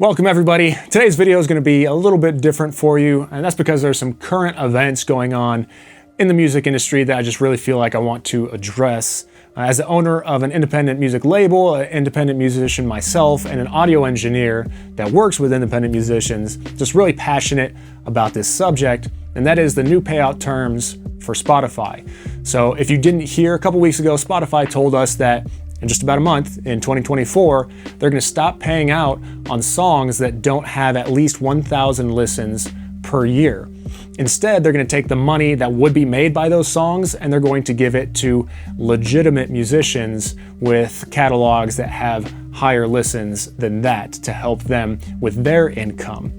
Welcome everybody. Today's video is going to be a little bit different for you, and that's because there's some current events going on in the music industry that I just really feel like I want to address. As the owner of an independent music label, an independent musician myself, and an audio engineer that works with independent musicians, just really passionate about this subject, and that is the new payout terms for Spotify. So if you didn't hear, a couple weeks ago, Spotify told us that in just about a month, in 2024, they're going to stop paying out on songs that don't have at least 1,000 listens per year. Instead, they're going to take the money that would be made by those songs and they're going to give it to legitimate musicians with catalogs that have higher listens than that to help them with their income.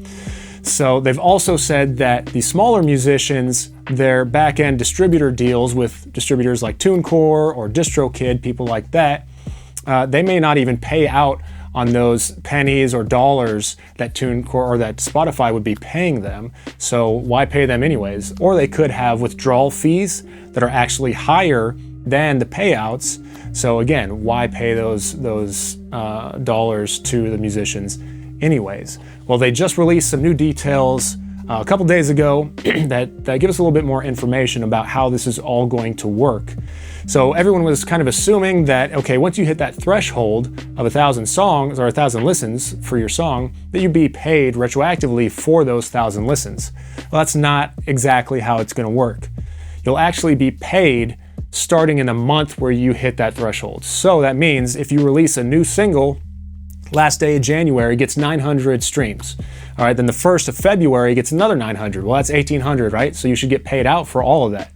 So they've also said that the smaller musicians, their back-end distributor deals with distributors like TuneCore or DistroKid, people like that, they may not even pay out on those pennies or dollars that TuneCore or that Spotify would be paying them. So why pay them anyways? Or they could have withdrawal fees that are actually higher than the payouts. So again, why pay those dollars to the musicians anyways? Well, they just released some new details a couple days ago that give us a little bit more information about how this is all going to work. So everyone was kind of assuming that, okay, once you hit that threshold of 1,000 songs or 1,000 listens for your song, that you'd be paid retroactively for those 1,000 listens. Well, that's not exactly how it's going to work. You'll actually be paid starting in the month where you hit that threshold. So that means if you release a new single last day of January, gets 900 streams. All right, then the 1st of February gets another 900. Well, that's 1,800, right? So you should get paid out for all of that.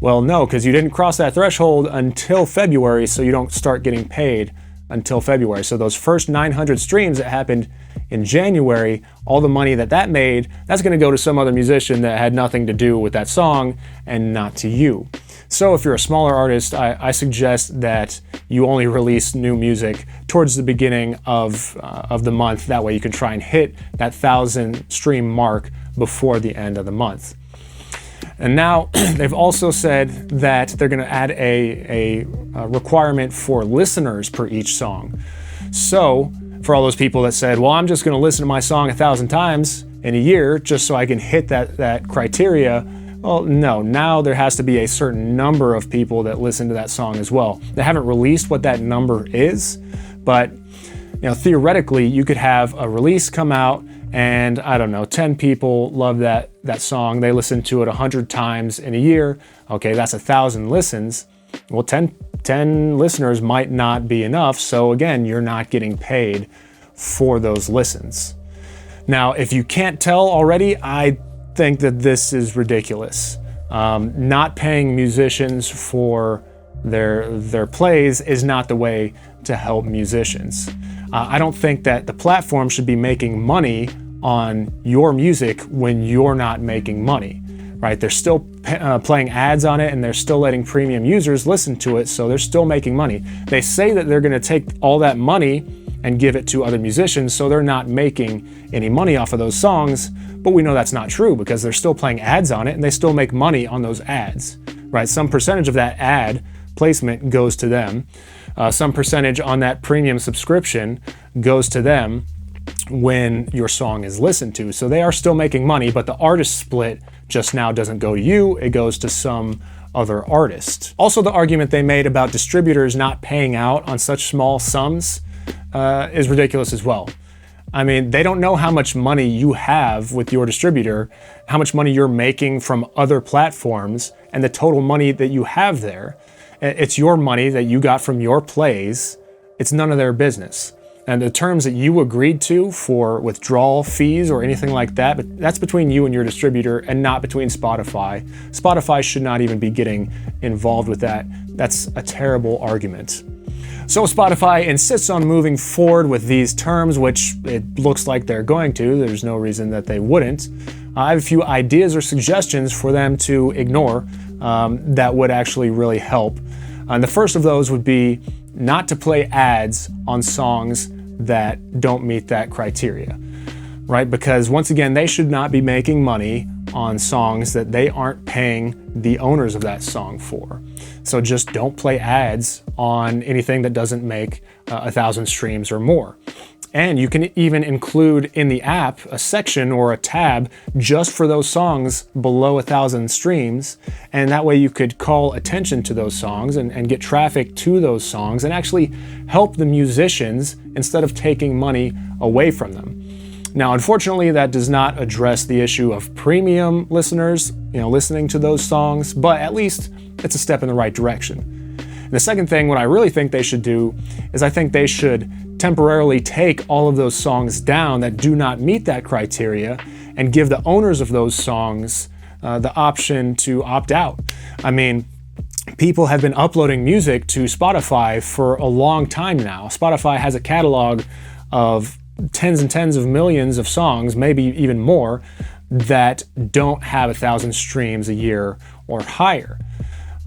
Well, no, because you didn't cross that threshold until February, so you don't start getting paid until February. So those first 900 streams that happened in January, all the money that made, that's going to go to some other musician that had nothing to do with that song and not to you. So if you're a smaller artist, I suggest that you only release new music towards the beginning of the month. That way you can try and hit that 1,000 stream mark before the end of the month. And now they've also said that they're going to add a requirement for listeners per each song. So for all those people that said, well, I'm just going to listen to my song 1,000 times in a year just so I can hit that criteria. Well, no, now there has to be a certain number of people that listen to that song as well. They haven't released what that number is, but theoretically you could have a release come out and I don't know, 10 people love that song. They listen to it 100 times in a year. Okay, that's 1,000 listens. Well, 10 listeners might not be enough. So again, you're not getting paid for those listens. Now, if you can't tell already, I think that this is ridiculous. Not paying musicians for their plays is not the way to help musicians. I don't think that the platform should be making money on your music when you're not making money, right? They're still playing ads on it and they're still letting premium users listen to it, so they're still making money. They say that they're going to take all that money and give it to other musicians, so they're not making any money off of those songs, but we know that's not true because they're still playing ads on it and they still make money on those ads, right? Some percentage of that ad placement goes to them. Some percentage on that premium subscription goes to them when your song is listened to. So they are still making money, but the artist split just now doesn't go to you, it goes to some other artist. Also, the argument they made about distributors not paying out on such small sums is ridiculous as well. I mean, they don't know how much money you have with your distributor, how much money you're making from other platforms, and the total money that you have there. It's your money that you got from your plays. It's none of their business. And the terms that you agreed to for withdrawal fees or anything like that, but that's between you and your distributor and not between Spotify. Spotify should not even be getting involved with that. That's a terrible argument. So Spotify insists on moving forward with these terms, which it looks like they're going to. There's no reason that they wouldn't. I have a few ideas or suggestions for them to ignore that would actually really help. And the first of those would be not to play ads on songs that don't meet that criteria, right? Because once again, they should not be making money on songs that they aren't paying the owners of that song for. So just don't play ads on anything that doesn't make 1,000 streams or more. And you can even include in the app a section or a tab just for those songs below 1,000 streams. And that way you could call attention to those songs and get traffic to those songs and actually help the musicians instead of taking money away from them. Now, unfortunately, that does not address the issue of premium listeners, listening to those songs, but at least it's a step in the right direction. And the second thing, what I really think they should do is I think they should temporarily take all of those songs down that do not meet that criteria and give the owners of those songs the option to opt out. I mean, people have been uploading music to Spotify for a long time now. Spotify has a catalog of tens and tens of millions of songs, maybe even more, that don't have 1,000 streams a year or higher.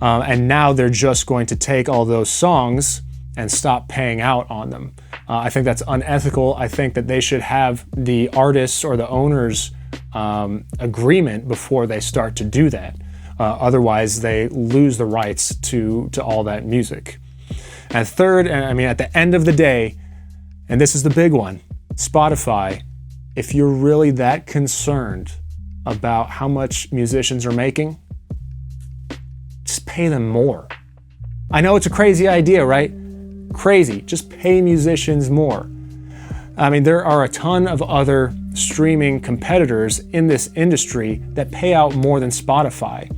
And now they're just going to take all those songs and stop paying out on them. I think that's unethical. I think that they should have the artists or the owners agreement before they start to do that. Otherwise, they lose the rights to all that music. And third, at the end of the day, and this is the big one, Spotify, if you're really that concerned about how much musicians are making, just pay them more. I know it's a crazy idea, right? Crazy. Just pay musicians more. There are a ton of other streaming competitors in this industry that pay out more than Spotify,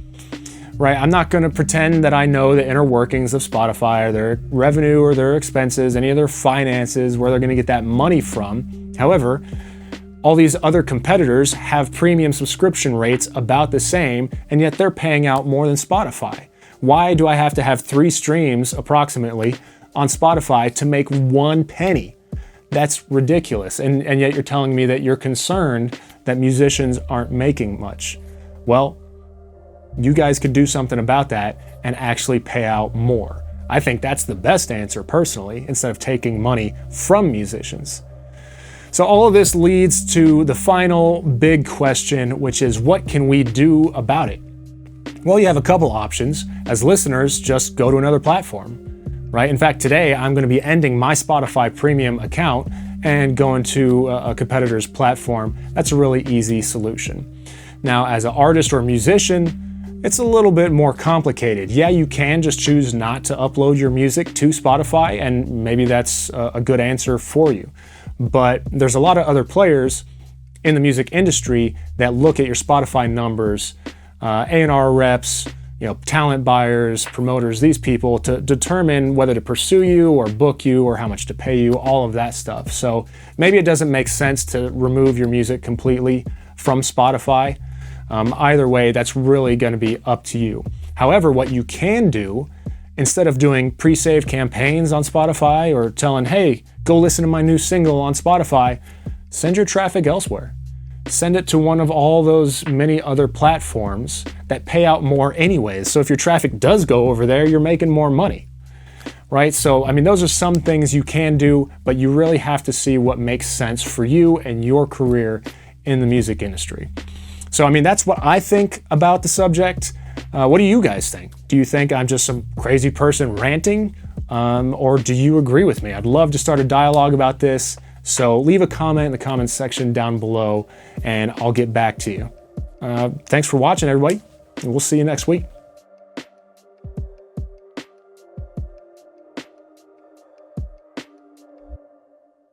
right? I'm not going to pretend that I know the inner workings of Spotify or their revenue or their expenses, any of their finances, where they're going to get that money from. However, all these other competitors have premium subscription rates about the same, and yet they're paying out more than Spotify. Why do I have to have 3 streams approximately on Spotify to make 1 penny? That's ridiculous. And yet you're telling me that you're concerned that musicians aren't making much. Well, you guys could do something about that and actually pay out more. I think that's the best answer personally, instead of taking money from musicians. So all of this leads to the final big question, which is what can we do about it? Well, you have a couple options. As listeners, just go to another platform, right? In fact, today I'm going to be ending my Spotify premium account and going to a competitor's platform. That's a really easy solution. Now, as an artist or musician, it's a little bit more complicated. Yeah, you can just choose not to upload your music to Spotify, and maybe that's a good answer for you. But there's a lot of other players in the music industry that look at your Spotify numbers, A&R reps, talent buyers, promoters, these people, to determine whether to pursue you or book you or how much to pay you, all of that stuff. So maybe it doesn't make sense to remove your music completely from Spotify. Either way, that's really going to be up to you. However, what you can do, instead of doing pre-saved campaigns on Spotify or telling, hey, go listen to my new single on Spotify, send your traffic elsewhere. Send it to one of all those many other platforms that pay out more anyways. So if your traffic does go over there, you're making more money, right? So, those are some things you can do, but you really have to see what makes sense for you and your career in the music industry. So, that's what I think about the subject. What do you guys think? Do you think I'm just some crazy person ranting? Or do you agree with me? I'd love to start a dialogue about this. So leave a comment in the comments section down below and I'll get back to you. Thanks for watching, everybody. And we'll see you next week.